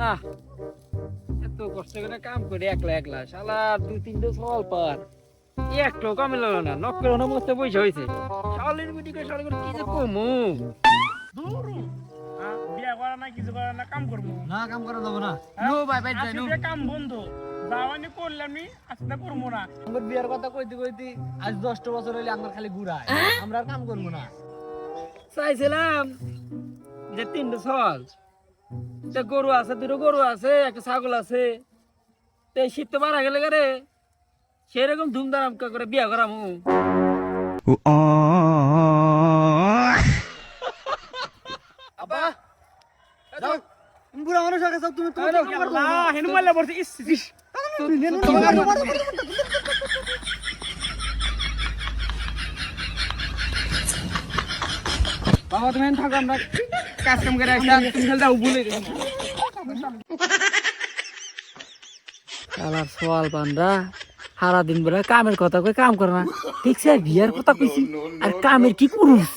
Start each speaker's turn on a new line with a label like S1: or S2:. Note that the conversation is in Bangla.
S1: না এত কষ্ট করে কাম করে একলা একলা শালা 2-3টা সওয়াল পার একটু কামে লাগলো না নকল না মস্ত পয়সা হয়েছে শালের গুটি করে শালের কি যে কমু
S2: দূরু বিয়া করা না কিছু করা না কাম করবো
S1: না কাম করা যাবে না নো বাই বাই যাই নো
S2: আজকে কাম বন্ধ যাওয়ানি করলাম নি আজকে করবো না
S1: আমার বিয়ার কথা কইতে কইতে আজ 10টা বছর হইলে আমার খালি ঘুরায় আমরা আর কাম করব না চাইছিলাম যে 3টা সওয়াল একটা গরু আছে দুটো গরু আছে একটা ছাগল আছে তো এই শীত তো মারা গেলে রে সেরকম ধুমধাম করে বিয়া করামু আব্বা যাও বুড়া মানুষ আগে যাও তুমি তোমার কাম করো
S2: না হেনু মারলে পড়ছে ইস ইস
S1: বাবা তুমি থাকো আমরা কাজ কাম করে একটা তুমি খেলতে ভুলে গেছো শালার সোয়াল বান্দা সারা দিন বেলা কামের কথা কই কাম করে না ঠিক আছে বিয়ার কথা কইছি আর কামের কি করুস